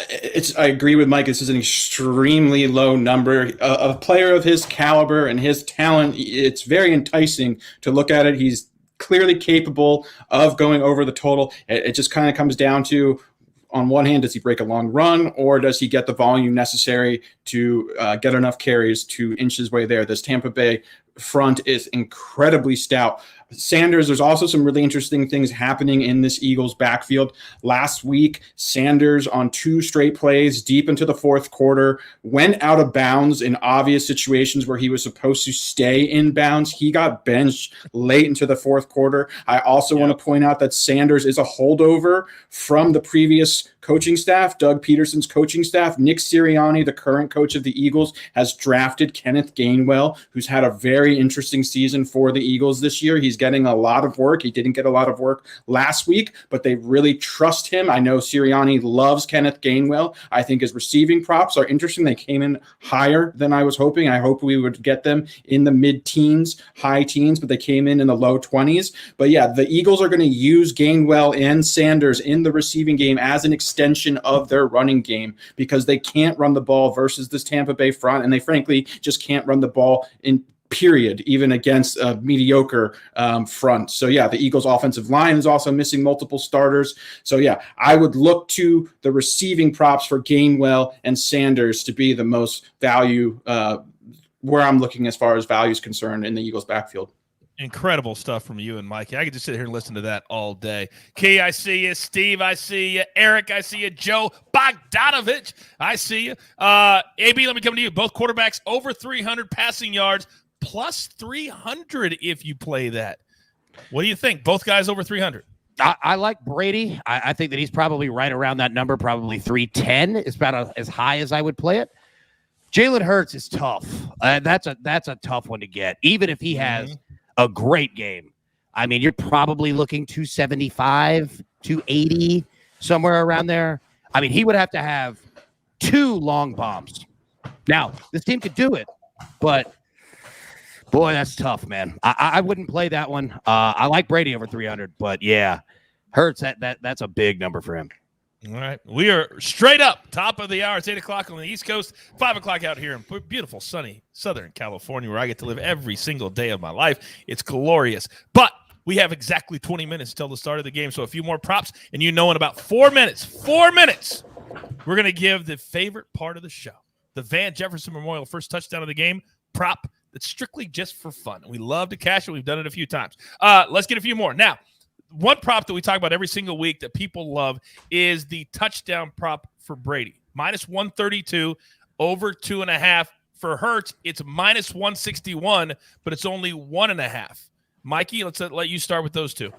I agree with Mike. This is an extremely low number. A player of his caliber and his talent, it's very enticing to look at it. He's clearly capable of going over the total. It just kind of comes down to, on one hand, does he break a long run, or does he get the volume necessary to get enough carries to inch his way there? This Tampa Bay front is incredibly stout. Sanders, there's also some really interesting things happening in this Eagles backfield. Last week, Sanders on 2 straight plays deep into the 4th quarter went out of bounds in obvious situations where he was supposed to stay in bounds. He got benched late into the 4th quarter. I also want to point out that Sanders is a holdover from the previous coaching staff, Doug Peterson's coaching staff. Nick Sirianni, the current coach of the Eagles, has drafted Kenneth Gainwell, who's had a very interesting season for the Eagles this year. He's getting a lot of work. He didn't get a lot of work last week, but they really trust him. I know Sirianni loves Kenneth Gainwell. I think his receiving props are interesting. They came in higher than I was hoping. I hope we would get them in the mid-teens, high teens, but they came in the low 20s. But yeah, the Eagles are going to use Gainwell and Sanders in the receiving game as an extension of their running game, because they can't run the ball versus this Tampa Bay front, and they frankly just can't run the ball in period, even against a mediocre front. So yeah, the Eagles offensive line is also missing multiple starters. So yeah, I would look to the receiving props for Gainwell and Sanders to be the most value where I'm looking as far as value is concerned in the Eagles backfield. Incredible stuff from you and Mikey. I could just sit here and listen to that all day. Key, I see you. Steve, I see you. Eric, I see you. Joe Bogdanovich, I see you. AB, let me come to you. Both quarterbacks over 300 passing yards, plus 300 if you play that. What do you think? Both guys over 300. I like Brady. I think that he's probably right around that number, probably 310 is about as high as I would play it. Jalen Hurts is tough. That's a tough one to get, even if he has a great game. I mean, you're probably looking 275, 280, somewhere around there. I mean, he would have to have 2 long bombs. Now, this team could do it, but boy, that's tough, man. I wouldn't play that one. I like Brady over 300, but yeah, Hurts, that's a big number for him. All right. We are straight up, top of the hour. It's 8 o'clock on the East Coast, 5 o'clock out here in beautiful, sunny Southern California, where I get to live every single day of my life. It's glorious. But we have exactly 20 minutes till the start of the game. So a few more props, and in about 4 minutes, we're going to give the favorite part of the show, the Van Jefferson Memorial first touchdown of the game prop that's strictly just for fun. We love to cash it. We've done it a few times. Let's get a few more. Now, one prop that we talk about every single week that people love is the touchdown prop for Brady. Minus 132, over 2.5. For Hurts, it's minus 161, but it's only 1.5. Mikey, let's let you start with those two.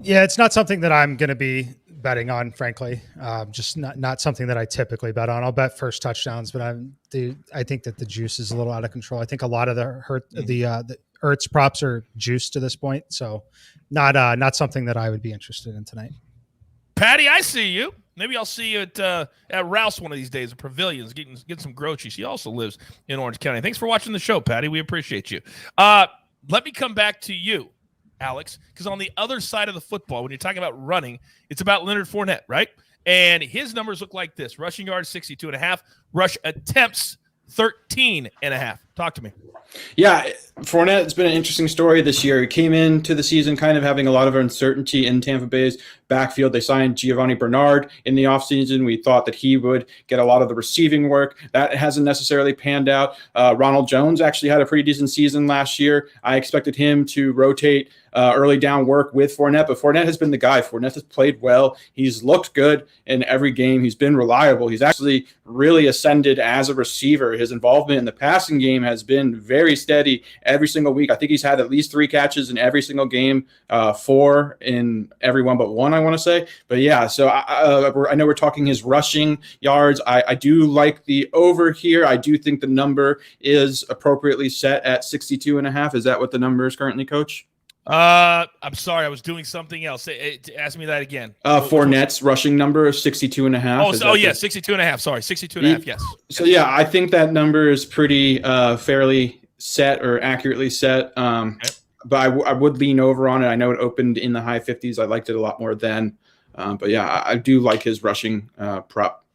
Yeah, it's not something that I'm going to be betting on, frankly. Just not something that I typically bet on. I'll bet first touchdowns, but I think that the juice is a little out of control. I think a lot of the Ertz props are juiced to this point, so not something that I would be interested in tonight. Patty, I see you. Maybe I'll see you at Rouse one of these days, at Pavilions, get some groceries. She also lives in Orange County. Thanks for watching the show, Patty. We appreciate you. Let me come back to you, Alex, because on the other side of the football, when you're talking about running, it's about Leonard Fournette, right? And his numbers look like this. Rushing yards, 62.5. Rush attempts, 13.5. Talk to me. Yeah, Fournette has been an interesting story this year. He came into the season kind of having a lot of uncertainty in Tampa Bay's backfield. They signed Giovanni Bernard in the offseason. We thought that he would get a lot of the receiving work. That hasn't necessarily panned out. Ronald Jones actually had a pretty decent season last year. I expected him to rotate early down work with Fournette, but Fournette has been the guy. Fournette has played well. He's looked good in every game. He's been reliable. He's actually really ascended as a receiver. His involvement in the passing game has been very steady every single week. I think he's had at least 3 catches in every single game, 4 in every one but one, I want to say. But yeah, so I know we're talking his rushing yards. I do like the over here. I do think the number is appropriately set at 62.5. Is that what the number is currently, Coach? I'm sorry, I was doing something else. Ask me that again. Fournette's rushing number is 62.5. Oh, yeah, 62.5. Sorry, 62.5. Yes. So yeah, I think that number is pretty fairly set or accurately set. Okay. But I would lean over on it. I know it opened in the high 50s. I liked it a lot more then. But yeah, I do like his rushing prop.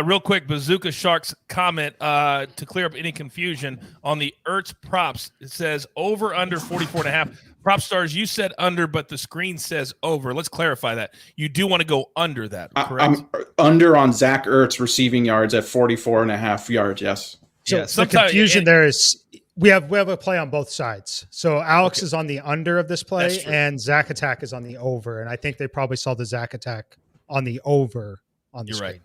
Real quick, Bazooka Sharks comment to clear up any confusion on the Ertz props. It says over under 44.5. Prop stars, you said under, but the screen says over. Let's clarify that. You do want to go under that, correct? I'm under on Zach Ertz receiving yards at 44.5 yards, yes. So yeah, the confusion there is we have a play on both sides. So Alex is on the under of this play, and Zach Attack is on the over. And I think they probably saw the Zach Attack on the over on the screen. Right.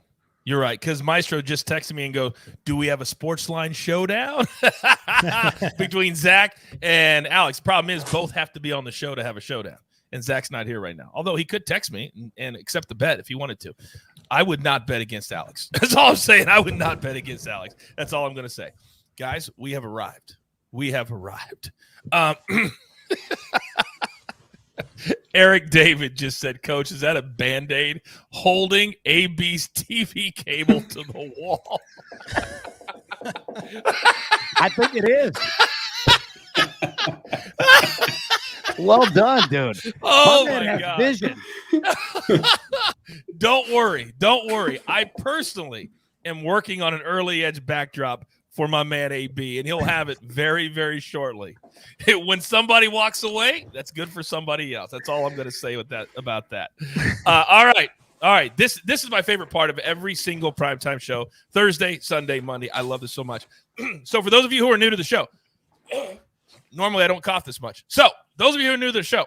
You're right, because Maestro just texted me and go, do we have a SportsLine showdown between Zach and Alex? Problem is, both have to be on the show to have a showdown, and Zach's not here right now. Although he could text me and accept the bet if he wanted to. I would not bet against Alex. That's all I'm saying. I would not bet against Alex. That's all I'm going to say. Guys, we have arrived. We have arrived. Eric David just said, Coach, is that a Band-Aid holding AB's TV cable to the wall? I think it is. Well done, dude. Oh, my God. Vision. Don't worry. Don't worry. I personally am working on an early edge backdrop for my man AB, and he'll have it very, very shortly. When somebody walks away, that's good for somebody else. That's all I'm going to say about that. All right. This is my favorite part of every single primetime show. Thursday, Sunday, Monday. I love this so much. So for those of you who are new to the show, normally I don't cough this much. So those of you who are new to the show,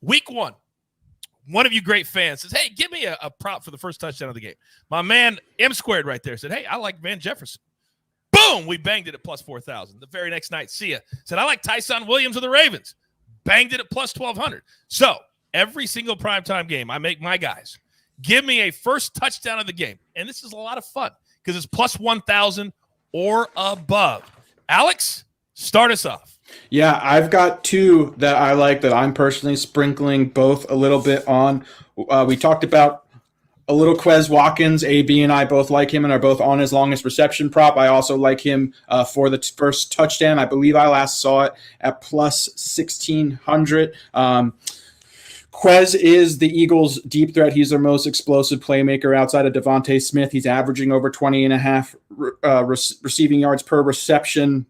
week one of you great fans says, hey, give me a prop for the first touchdown of the game. My man M Squared right there said, hey, I like Van Jefferson. Boom! We banged it at plus 4,000. The very next night, Sia said, I like Tyson Williams of the Ravens. Banged it at plus 1,200. So every single primetime game, I make my guys give me a first touchdown of the game. And this is a lot of fun because it's plus 1,000 or above. Alex, start us off. Yeah, I've got 2 that I like that I'm personally sprinkling both a little bit on. We talked about a little Quez Watkins. AB and I both like him and are both on his longest reception prop. I also like him for the first touchdown. I believe I last saw it at plus 1,600. Quez is the Eagles' deep threat. He's their most explosive playmaker outside of Devontae Smith. He's averaging over 20.5 receiving yards per reception.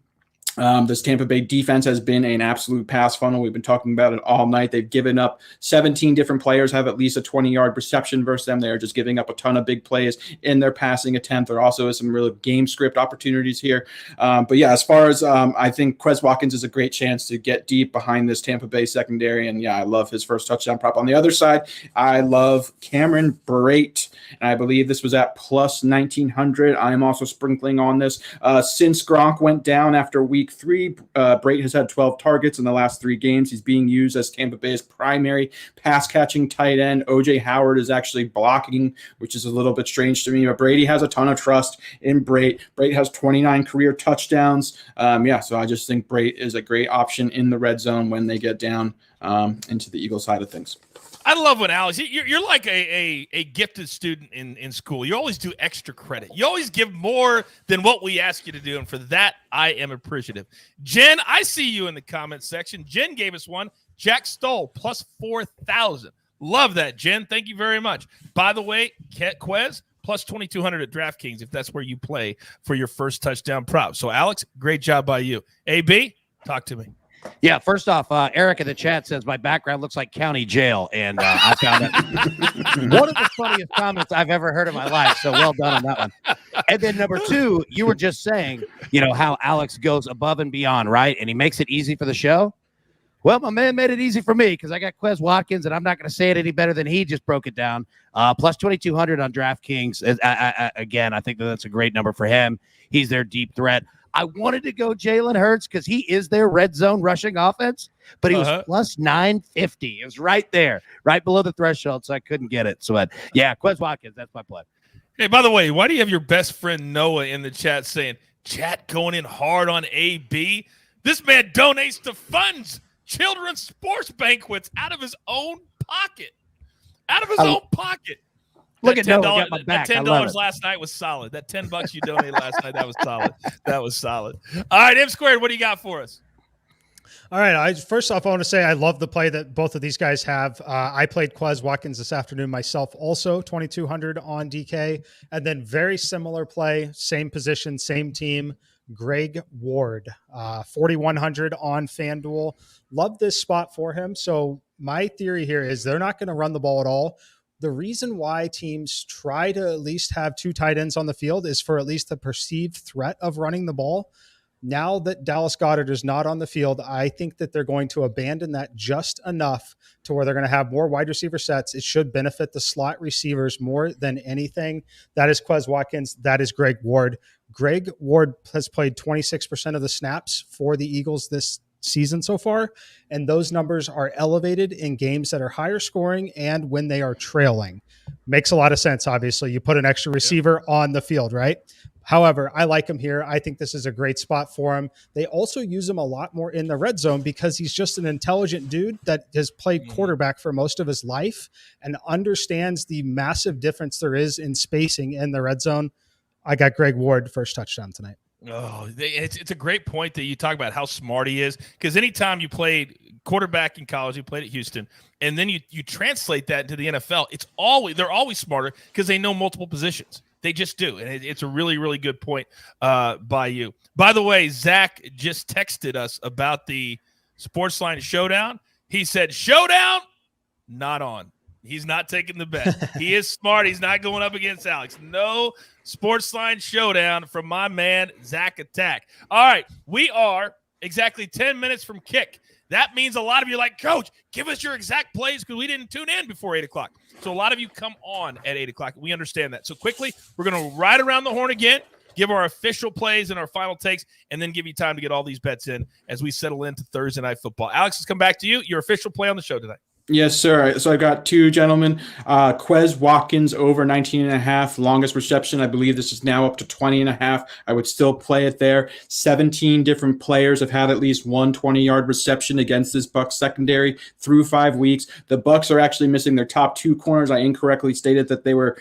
This Tampa Bay defense has been an absolute pass funnel. We've been talking about it all night. They've given up 17 different players have at least a 20-yard reception versus them. They are just giving up a ton of big plays in their passing attempt. There also is some real game script opportunities here. But yeah, as far as I think Quez Watkins is a great chance to get deep behind this Tampa Bay secondary. And yeah, I love his first touchdown prop. On the other side, I love Cameron Brate. And I believe this was at plus 1,900. I am also sprinkling on this. Since Gronk went down after week 3, Brate has had 12 targets in the last 3 games. He's being used as Tampa Bay's primary pass-catching tight end. O.J. Howard is actually blocking, which is a little bit strange to me. But Brady has a ton of trust in Brate. Brate has 29 career touchdowns. So I just think Brate is a great option in the red zone when they get down into the Eagles side of things. I love when Alex, you're like a gifted student in school. You always do extra credit. You always give more than what we ask you to do. And for that, I am appreciative. Jen, I see you in the comments section. Jen gave us one. Jack Stoll, plus 4,000. Love that, Jen. Thank you very much. By the way, Quez, plus 2,200 at DraftKings if that's where you play for your first touchdown prop. So, Alex, great job by you. AB, talk to me. Yeah, first off, Eric in the chat says my background looks like county jail, and I found it one of the funniest comments I've ever heard in my life. So well done on that one. And then number 2, you were just saying, how Alex goes above and beyond, right? And he makes it easy for the show. Well, my man made it easy for me because I got Quez Watkins, and I'm not going to say it any better than he just broke it down. Plus 2,200 on DraftKings. Again, I think that's a great number for him. He's their deep threat. I wanted to go Jalen Hurts because he is their red zone rushing offense, but he was plus 950. It was right there, right below the threshold, so I couldn't get it. So, Quez Watkins, that's my play. Hey, by the way, why do you have your best friend Noah in the chat saying, chat going in hard on AB? This man donates to funds, children's sports banquets out of his own pocket. Own pocket. Look at Noah, got my back. That $10 last night was solid. That $10 you donated last night, that was solid. That was solid. All right, M Squared, what do you got for us? All right. First off, I want to say I love the play that both of these guys have. I played Quez Watkins this afternoon myself also, 2,200 on DK. And then very similar play, same position, same team, Greg Ward, 4,100 on FanDuel. Love this spot for him. So my theory here is they're not going to run the ball at all. The reason why teams try to at least have 2 tight ends on the field is for at least the perceived threat of running the ball. Now that Dallas Goedert is not on the field, I think that they're going to abandon that just enough to where they're going to have more wide receiver sets. It should benefit the slot receivers more than anything. That is Quez Watkins. That is Greg Ward. Greg Ward has played 26% of the snaps for the Eagles this season so far, and those numbers are elevated in games that are higher scoring and when they are trailing. Makes a lot of sense. Obviously, you put an extra receiver on the field, right? However, I like him here. I think this is a great spot for him. They also use him a lot more in the red zone because he's just an intelligent dude that has played quarterback for most of his life and understands the massive difference there is in spacing in the red zone. I got Greg Ward first touchdown tonight. Oh, it's a great point that you talk about how smart he is, because anytime you played quarterback in college, you played at Houston, and then you translate that into the NFL, they're always smarter because they know multiple positions. They just do, and it's a really, really good point by you. By the way, Zach just texted us about the SportsLine showdown. He said, showdown, not on. He's not taking the bet. He is smart. He's not going up against Alex. No SportsLine showdown from my man, Zach Attack. All right, we are exactly 10 minutes from kick. That means a lot of you are like, Coach, give us your exact plays because we didn't tune in before 8 o'clock. So a lot of you come on at 8 o'clock. We understand that. So quickly, we're going to ride around the horn again, give our official plays and our final takes, and then give you time to get all these bets in as we settle into Thursday Night Football. Alex, let's come back to you. Your official play on the show tonight. Yes, sir. So I got 2 gentlemen. Quez Watkins over 19.5, longest reception. I believe this is now up to 20.5. I would still play it there. 17 different players have had at least one 20-yard reception against this Bucs secondary through 5 weeks. The Bucs are actually missing their top 2 corners. I incorrectly stated that they were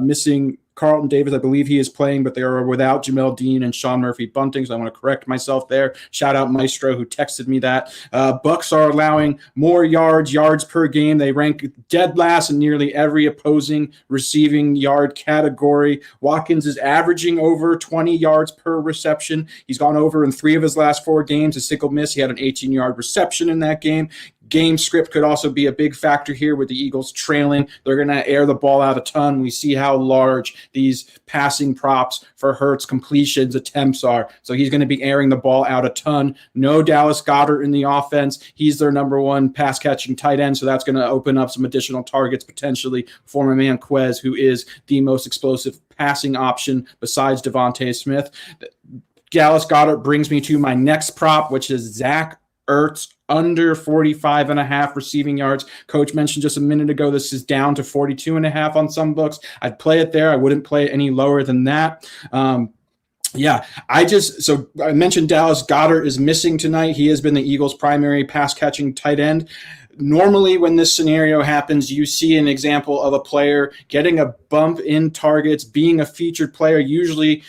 missing Carlton Davis, I believe he is playing, but they are without Jamel Dean and Sean Murphy-Bunting, so I want to correct myself there. Shout out Maestro, who texted me that. Bucks are allowing more yards per game. They rank dead last in nearly every opposing receiving yard category. Watkins is averaging over 20 yards per reception. He's gone over in 3 of his last 4 games. A single miss. He had an 18-yard reception in that game. Game script could also be a big factor here with the Eagles trailing. They're going to air the ball out a ton. We see how large these passing props for Hurts completions attempts are. So he's going to be airing the ball out a ton. No Dallas Goedert in the offense. He's their number 1 pass catching tight end. So that's going to open up some additional targets potentially for my man Quez, who is the most explosive passing option besides Devontae Smith. Dallas Goedert brings me to my next prop, which is Zach Ertz under 45.5 receiving yards. Coach mentioned just a minute ago, this is down to 42.5 on some books. I'd play it there. I wouldn't play it any lower than that. I mentioned Dallas Goedert is missing tonight. He has been the Eagles' primary pass catching tight end. Normally, when this scenario happens, you see an example of a player getting a bump in targets, being a featured player, usually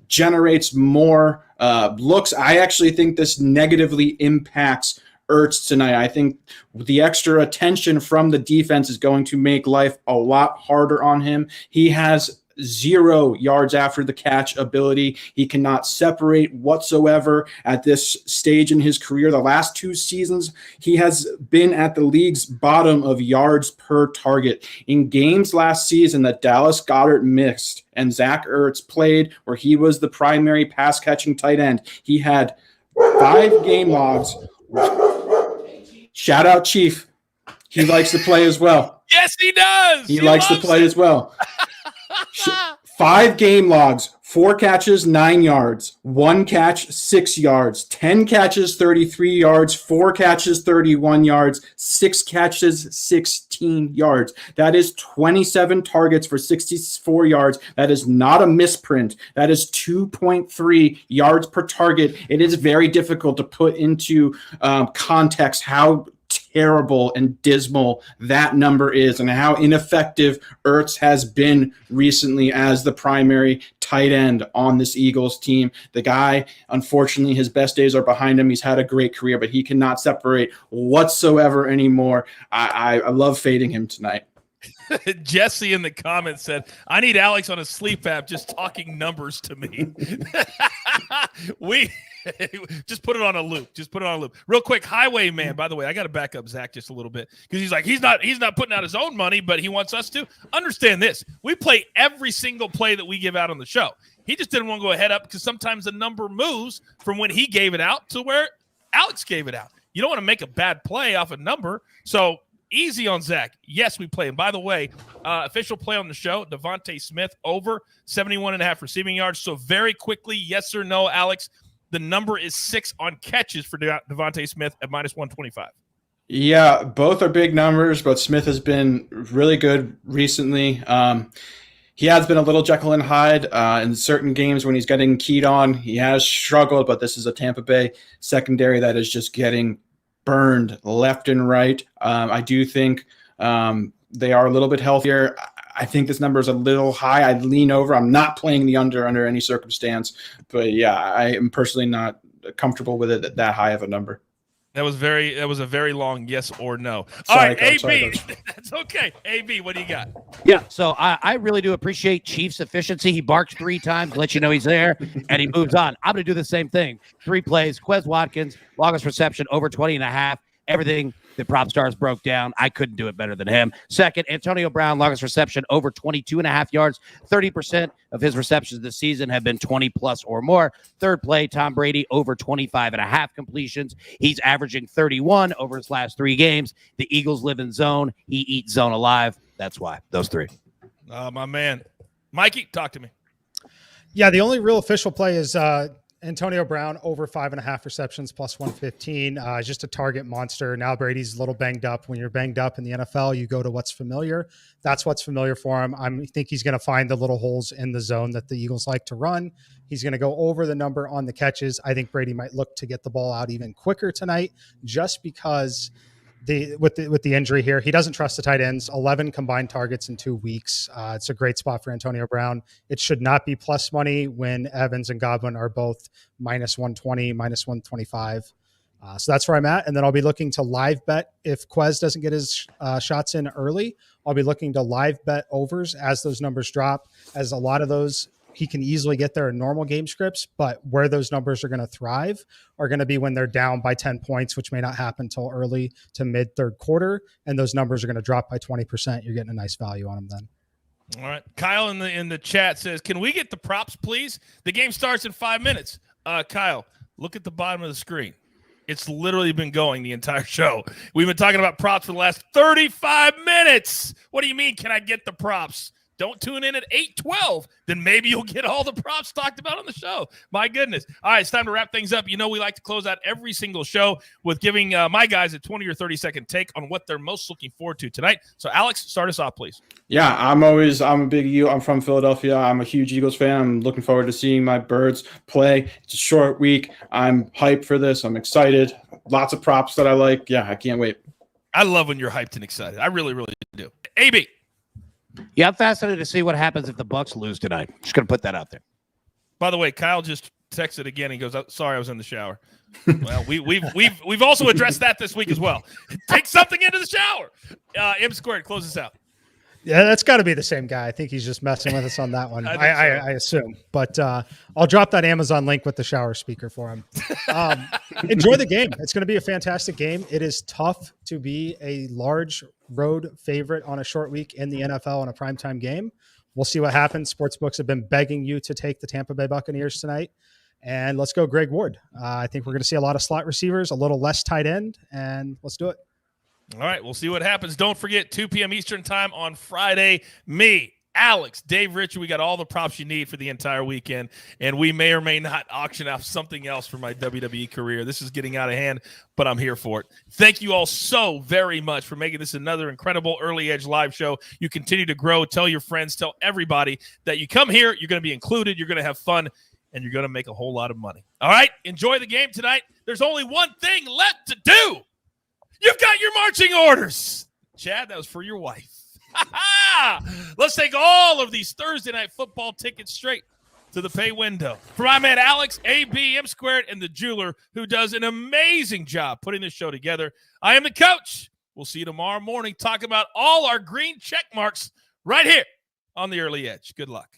generates more looks. I actually think this negatively impacts Ertz tonight. I think the extra attention from the defense is going to make life a lot harder on him. He has 0 yards after the catch ability. He cannot separate whatsoever at this stage in his career. The last 2 seasons, he has been at the league's bottom of yards per target. In games last season that Dallas Goedert missed and Zach Ertz played, where he was the primary pass catching tight end, he had 5 game logs. Shout out Chief. He likes to play as well. Yes, he does. He likes to play as well. 5 game logs, 4 catches, 9 yards, 1 catch, 6 yards, 10 catches, 33 yards, 4 catches, 31 yards, 6 catches, 16 yards. That is 27 targets for 64 yards. That is not a misprint. That is 2.3 yards per target. It is very difficult to put into context how terrible and dismal that number is and how ineffective Ertz has been recently as the primary tight end on this Eagles team. The guy, unfortunately, his best days are behind him. He's had a great career, but he cannot separate whatsoever anymore. I love fading him tonight. Jesse in the comments said, I need Alex on a sleep app just talking numbers to me. We just put it on a loop. Real quick, Highwayman, by the way, I got to back up Zach just a little bit because he's like, he's not putting out his own money, but he wants us to. Understand this. We play every single play that we give out on the show. He just didn't want to go ahead up because sometimes the number moves from when he gave it out to where Alex gave it out. You don't want to make a bad play off a number. So easy on Zach. Yes, we play. And by the way, official play on the show, Devontae Smith over 71.5 receiving yards. So very quickly, yes or no, Alex, the number is 6 on catches for Devontae Smith at -125. Yeah, both are big numbers, but Smith has been really good recently. He has been a little Jekyll and Hyde in certain games when he's getting keyed on. He has struggled, but this is a Tampa Bay secondary that is just getting burned left and right. I do think they are a little bit healthier. I think this number is a little high. I'd lean over. I'm not playing the under any circumstance. But, yeah, I am personally not comfortable with it at that high of a number. That was a very long yes or no. Sorry, all right, Coach. AB. That's okay. AB, what do you got? Yeah, so I really do appreciate Chief's efficiency. He barks 3 times, lets you know he's there, and he moves on. I'm going to do the same thing. 3 plays, Quez Watkins, longest reception, over 20.5. Everything that Prop Stars broke down, I couldn't do it better than him. Second, Antonio Brown, longest reception, over 22.5 yards. 30% of his receptions this season have been 20-plus or more. Third play, Tom Brady, over 25.5 completions. He's averaging 31 over his last 3 games. The Eagles live in zone. He eats zone alive. That's why. Those 3. My man. Mikey, talk to me. Yeah, the only real official play is Antonio Brown over 5.5 receptions plus 115. Just a target monster. Now Brady's a little banged up. When you're banged up in the NFL, you go to what's familiar. That's what's familiar for him. I think he's going to find the little holes in the zone that the Eagles like to run. He's going to go over the number on the catches. I think Brady might look to get the ball out even quicker tonight just because with the injury here. He doesn't trust the tight ends. 11 combined targets in 2 weeks. It's a great spot for Antonio Brown. It should not be plus money when Evans and Godwin are both minus 120, minus 125. So that's where I'm at. And then I'll be looking to live bet if Quez doesn't get his shots in early. I'll be looking to live bet overs as those numbers drop, as a lot of those he can easily get there in normal game scripts, but where those numbers are going to thrive are going to be when they're down by 10 points, which may not happen until early to mid third quarter. And those numbers are going to drop by 20%. You're getting a nice value on them then. All right. Kyle in the chat says, can we get the props, please? The game starts in 5 minutes. Kyle, look at the bottom of the screen. It's literally been going the entire show. We've been talking about props for the last 35 minutes. What do you mean, can I get the props? Don't tune in at 8:12. Then maybe you'll get all the props talked about on the show. My goodness. All right, it's time to wrap things up. You know we like to close out every single show with giving my guys a 20 or 30-second take on what they're most looking forward to tonight. So, Alex, start us off, please. Yeah, I'm a big Eagle. I'm from Philadelphia. I'm a huge Eagles fan. I'm looking forward to seeing my Birds play. It's a short week. I'm hyped for this. I'm excited. Lots of props that I like. Yeah, I can't wait. I love when you're hyped and excited. I really, really do. AB. Yeah, I'm fascinated to see what happens if the Bucs lose tonight. Just going to put that out there. By the way, Kyle just texted again. He goes, sorry, I was in the shower. Well, we've also addressed that this week as well. Take something into the shower. M squared, close us out. Yeah, that's got to be the same guy. I think he's just messing with us on that one. I assume. But I'll drop that Amazon link with the shower speaker for him. Enjoy the game. It's going to be a fantastic game. It is tough to be a large road favorite on a short week in the NFL on a primetime game. We'll see what happens. Sportsbooks have been begging you to take the Tampa Bay Buccaneers tonight. And let's go Greg Ward. I think we're going to see a lot of slot receivers, a little less tight end, and let's do it. All right, we'll see what happens. Don't forget, 2 p.m. Eastern time on Friday. Me, Alex, Dave Ritchie, we got all the props you need for the entire weekend, and we may or may not auction off something else for my WWE career. This is getting out of hand, but I'm here for it. Thank you all so very much for making this another incredible Early Edge live show. You continue to grow. Tell your friends, tell everybody that you come here, you're going to be included, you're going to have fun, and you're going to make a whole lot of money. All right, enjoy the game tonight. There's only one thing left to do. You've got your marching orders. Chad, that was for your wife. Let's take all of these Thursday night football tickets straight to the pay window. For my man Alex, ABM squared, and the jeweler who does an amazing job putting this show together, I am the coach. We'll see you tomorrow morning talking about all our green check marks right here on the Early Edge. Good luck.